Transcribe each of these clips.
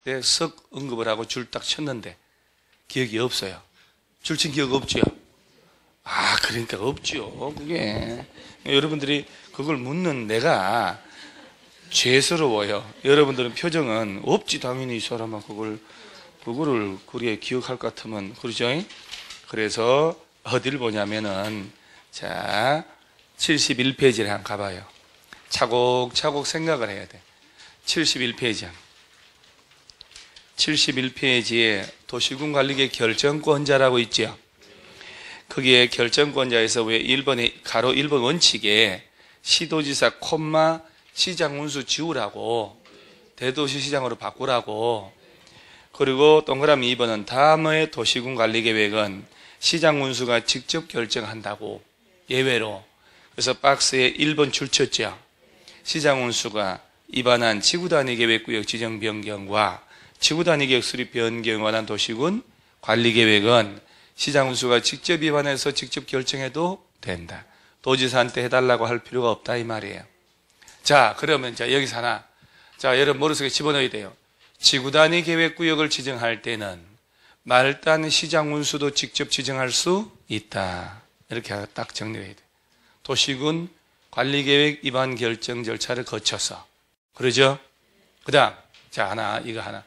때 석 언급을 하고 줄 딱 쳤는데 기억이 없어요. 줄 친 기억 없죠? 그러니까 없죠. 그게 여러분들이 그걸 묻는 내가 죄스러워요. 여러분들은 표정은 없지 당연히 이 사람은 그거를 그렇게 기억할 것 같으면 그러죠? 그래서 어디를 보냐면은 자 71페이지를 한번 가봐요. 차곡차곡 생각을 해야 돼. 71페이지 71페이지에 도시군관리계 결정권자라고 있죠. 거기에 결정권자에서 왜 1번에 가로 1번 원칙에 시도지사 콤마 시장운수 지우라고 대도시시장으로 바꾸라고, 그리고 동그라미 2번은 다음의 도시군관리계획은 시장운수가 직접 결정한다고 예외로. 그래서 박스에 1번 줄쳤죠. 시장운수가 입안한 지구단위계획구역 지정 변경과 지구단위계획 수립 변경에 관한 도시군 관리계획은 시장운수가 직접 입안해서 직접 결정해도 된다. 도지사한테 해달라고 할 필요가 없다 이 말이에요. 자, 그러면 여기서 하나, 여러분 머릿속에 집어넣어야 돼요. 지구단위계획구역을 지정할 때는 말단 시장운수도 직접 지정할 수 있다. 이렇게 딱 정리해야 돼요. 도시군 관리계획 입안 결정 절차를 거쳐서. 그러죠? 그 다음, 이거 하나.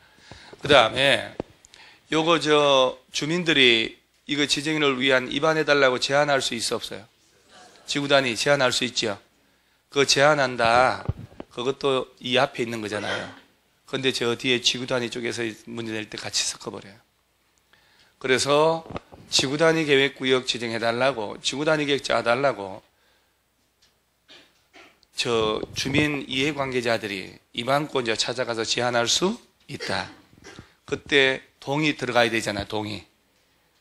그 다음에, 주민들이 이거 지정을 위한 입안해달라고 제안할 수 있어, 없어요? 지구단위 제안할 수 있죠? 그거 제안한다. 그것도 이 앞에 있는 거잖아요. 근데 저 뒤에 지구단위 쪽에서 문제 낼 때 같이 섞어버려요. 그래서 지구단위 계획구역 지정해달라고, 지구단위 계획 짜달라고, 주민 이해관계자들이 입안권자 찾아가서 제안할 수 있다. 그때 동의 들어가야 되잖아요. 동의.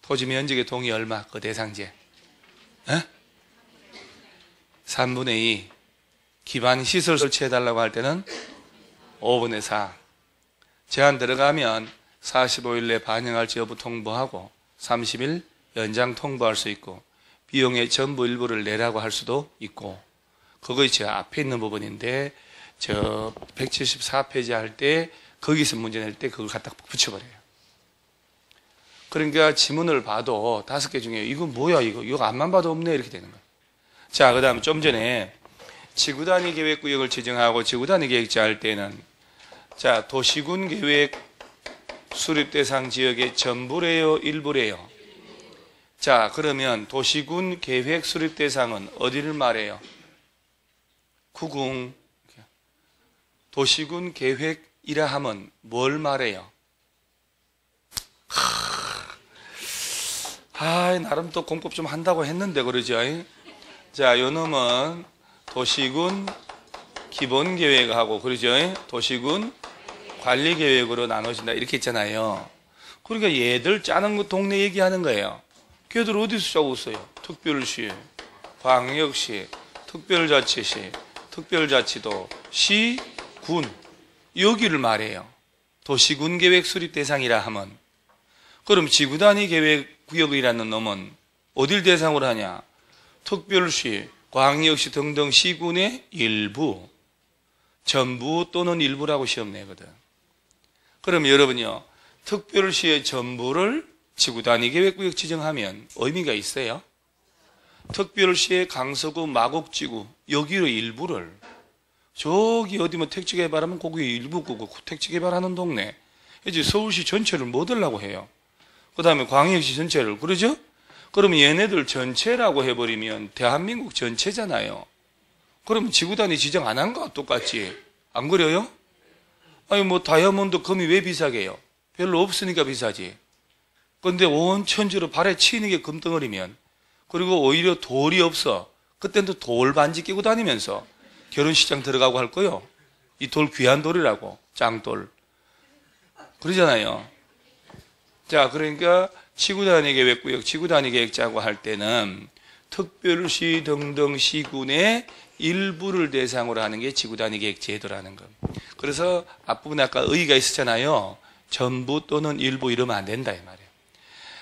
토지 면적의 동의 얼마? 그 대상제. 3분의 2. 기반 시설 설치해달라고 할 때는 5분의 4. 제안 들어가면 45일 내 반영할지 여부 통보하고 30일 연장 통보할 수 있고, 비용의 전부 일부를 내라고 할 수도 있고, 그거 저 앞에 있는 부분인데 174페이지 할 때 거기서 문제 낼 때 그걸 갖다 붙여버려요. 그러니까 지문을 봐도 5개 중에 이거 뭐야 이거 앞만 봐도 없네 이렇게 되는 거예요. 자, 그 다음 좀 전에 지구단위 계획구역을 지정하고 지구단위 계획자 할 때는 도시군 계획 수립 대상 지역의 전부래요, 일부래요? 그러면 도시군 계획 수립 대상은 어디를 말해요? 구궁. 도시군 계획이라 하면 뭘 말해요? 나름 또 공법 좀 한다고 했는데 그러죠? 요 놈은 도시군 기본계획하고 그러죠? 도시군 관리계획으로 나눠진다 이렇게 있잖아요. 그러니까 얘들 짜는 거 동네 얘기하는 거예요. 걔들 어디서 짜고 있어요? 특별시, 광역시, 특별자치시, 특별자치도, 시, 군 여기를 말해요. 도시군 계획 수립 대상이라 하면. 그럼 지구단위 계획 구역이라는 놈은 어딜 대상으로 하냐? 특별시, 광역시 등등 시군의 일부, 전부 또는 일부라고 시험 내거든. 그럼 여러분요, 특별시의 전부를 지구단위 계획구역 지정하면 의미가 있어요? 특별시의 강서구, 마곡지구 여기로 일부를, 저기 어디 택지 개발하면 거기 일부구고 택지 개발하는 동네, 이제 서울시 전체를 못 하려고 해요. 그 다음에 광역시 전체를, 그러죠? 그러면 얘네들 전체라고 해버리면 대한민국 전체잖아요. 그러면 지구단위 지정 안 한 거 똑같지? 안 그래요? 다이아몬드 금이 왜 비싸게요? 별로 없으니까 비싸지. 근데 온 천지로 발에 치이는 게 금덩어리면, 그리고 오히려 돌이 없어. 그때는 또 돌 반지 끼고 다니면서 결혼식장 들어가고 할 거요. 이 돌 귀한 돌이라고, 짱돌. 그러잖아요. 그러니까 지구단위 계획구역, 지구단위 계획 짜고 할 때는 특별시 등등 시군의 일부를 대상으로 하는 게 지구단위 계획 제도라는 거. 그래서 앞부분에 아까 의의가 있었잖아요. 전부 또는 일부 이러면 안 된다 이 말이에요.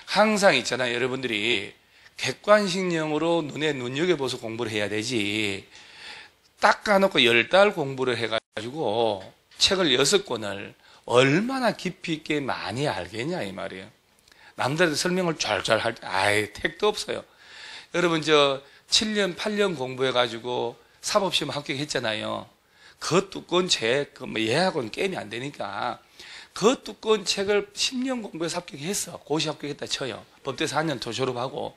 항상 있잖아요. 여러분들이 객관식령으로 눈에 눈여겨봐서 공부를 해야 되지, 딱 까놓고 10달 공부를 해가지고 책을 6권을 얼마나 깊이 있게 많이 알겠냐 이 말이에요. 남들한테 설명을 쫙쫙 할 때 아예 택도 없어요. 여러분 저 7년 8년 공부해가지고 사법시험 합격했잖아요. 그 두꺼운 책, 뭐 얘하고는 게임이 안 되니까 그 두꺼운 책을 10년 공부해서 합격했어. 고시 합격했다 쳐요. 법대 4년 더 졸업하고.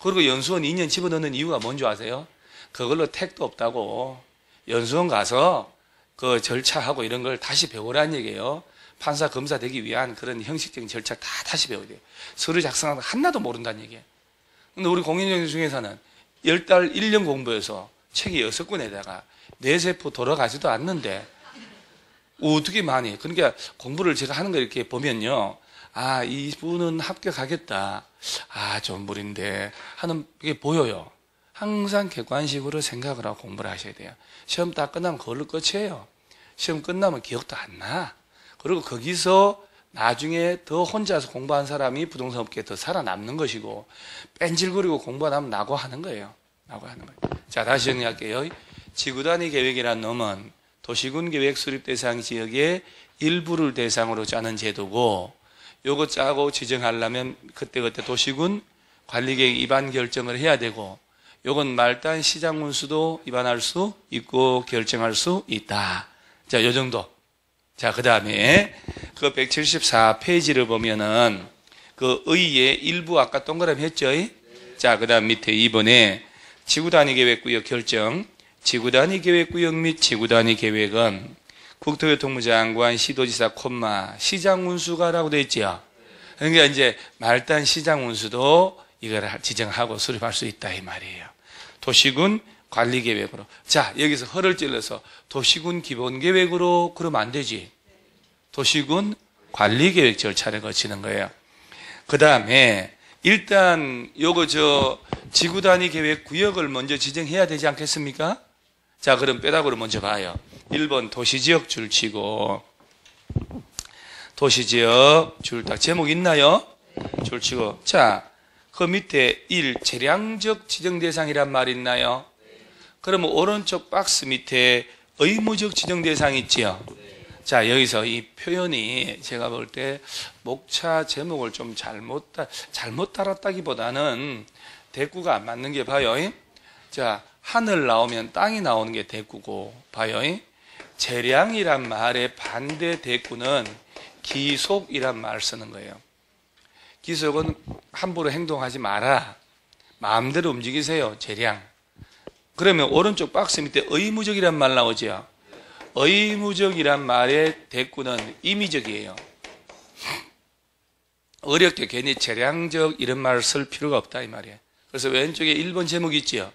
그리고 연수원 2년 집어넣는 이유가 뭔지 아세요? 그걸로 택도 없다고. 연수원 가서 그 절차하고 이런 걸 다시 배우라는 얘기예요. 판사, 검사 되기 위한 그런 형식적인 절차 다 다시 배워야 돼요. 서류 작성하는 거 하나도 모른다는 얘기예요. 근데 우리 공인중개사 중에서는 10달 1년 공부해서 책이 6권에다가 뇌세포 돌아가지도 않는데 어떻게 많이. 그러니까 공부를 제가 하는 거 이렇게 보면요. 아, 이분은 합격하겠다. 아, 좀 무리인데 하는 게 보여요. 항상 객관식으로 생각을 하고 공부를 하셔야 돼요. 시험 딱 끝나면 그걸로 끝이에요. 시험 끝나면 기억도 안 나. 그리고 거기서 나중에 더 혼자서 공부한 사람이 부동산 업계에 더 살아남는 것이고 뺀질거리고 공부 안 하면 낙오하는 거예요. 낙오하는 거예요. 자, 다시 정리할게요. 지구단위 계획이라는 놈은 도시군 계획 수립 대상 지역의 일부를 대상으로 짜는 제도고 요거 짜고 지정하려면 그때그때 도시군 관리계획 위반 결정을 해야 되고 요건 말단 시장 운수도 위반할 수 있고 결정할 수 있다. 자, 요 정도. 자, 그 다음에 그 174페이지를 보면은 그 의의 일부 아까 동그라미 했죠? 자, 그 다음 밑에 2번에 지구단위 계획구역 결정. 지구단위 계획구역 및 지구단위 계획은 국토교통부 장관, 시도지사, 시장 운수가라고 되어 있죠. 그러니까 이제 말단 시장 운수도 이걸 지정하고 수립할 수 있다 이 말이에요. 도시군 관리계획으로. 자, 여기서 허를 찔러서 도시군 기본계획으로 그러면 안 되지. 도시군 관리계획 절차를 거치는 거예요. 그 다음에 일단 요거 지구단위 계획 구역을 먼저 지정해야 되지 않겠습니까? 자, 그럼 뼈다구를 먼저 봐요. 1번 도시지역 줄 치고 도시지역 줄 딱 제목 있나요? 줄 치고 자, 그 밑에 1 재량적 지정 대상이란 말 있나요? 그러면 오른쪽 박스 밑에 의무적 지정 대상 있지요? 자, 여기서 이 표현이 제가 볼 때 목차 제목을 좀 잘못 따랐다기보다는 대꾸가 안 맞는 게 봐요. 자, 하늘 나오면 땅이 나오는 게 대꾸고 봐요. 재량이란 말의 반대 대꾸는 기속이란 말 쓰는 거예요. 기속은 함부로 행동하지 마라. 마음대로 움직이세요. 재량. 그러면 오른쪽 박스 밑에 의무적이란 말 나오죠. 의무적이란 말의 대꾸는 임의적이에요. 어렵게 괜히 재량적 이런 말을 쓸 필요가 없다 이 말이에요. 그래서 왼쪽에 1번 제목이 있지요.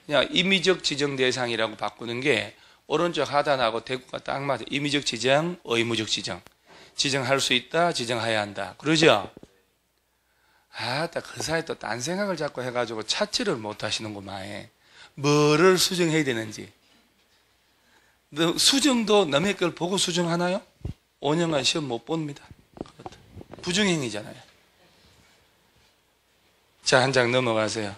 그냥 임의적 지정 대상이라고 바꾸는 게 오른쪽 하단하고 대꾸가 딱 맞아. 임의적 지정, 의무적 지정. 지정할 수 있다, 지정해야 한다. 그러죠? 아, 그 사이 또 딴 생각을 자꾸 해가지고 찾지를 못 하시는구만. 뭐를 수정해야 되는지. 수정도 남의 걸 보고 수정하나요? 5년간 시험 못 봅니다. 부정행위잖아요. 자, 한 장 넘어가세요.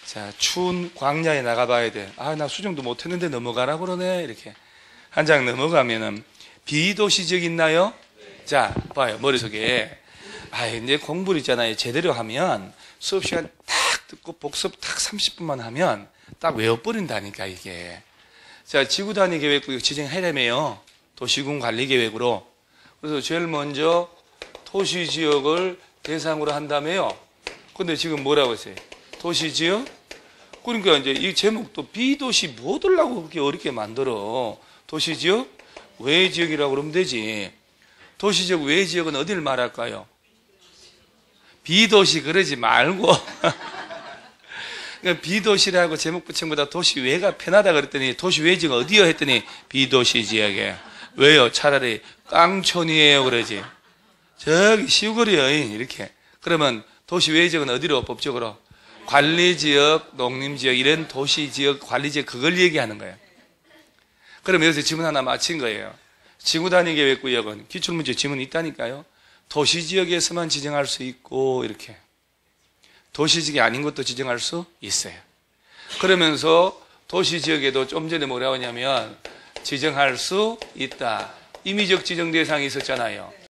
자, 추운 광야에 나가봐야 돼. 아, 나 수정도 못했는데 넘어가라 그러네. 이렇게. 한 장 넘어가면은 비도시적 있나요? 자, 봐요. 머릿속에. 아, 이제 공부를 있잖아요. 제대로 하면 수업 시간 딱 듣고 복습 딱 30분만 하면 딱 외워버린다니까, 이게. 자, 지구단위 계획구역 지정하려면요. 도시군 관리 계획으로. 그래서 제일 먼저 도시지역을 대상으로 한다며요. 근데 지금 뭐라고 했어요? 도시지역? 그러니까 이제 이 제목도 비도시 뭐들라고 그렇게 어렵게 만들어. 도시지역? 외지역이라고 그러면 되지. 도시지역, 외지역은 어디를 말할까요? 비도시 그러지 말고. 그러니까 비도시라고 제목 붙인 것보다 도시 외가 편하다 그랬더니 도시 외지역 어디요? 했더니 비도시 지역에. 왜요? 차라리 깡촌이에요. 그러지. 저기 시골이요. 이렇게. 그러면 도시 외지역은 어디로 법적으로? 관리지역, 농림지역 이런 도시지역, 관리지역 그걸 얘기하는 거예요. 그럼 여기서 지문 하나 맞힌 거예요. 지구단위 계획구역은 기출문제 지문이 있다니까요. 도시지역에서만 지정할 수 있고 이렇게. 도시지역이 아닌 것도 지정할 수 있어요. 그러면서 도시지역에도 좀 전에 뭐라고 하냐면 지정할 수 있다. 임의적 지정 대상이 있었잖아요.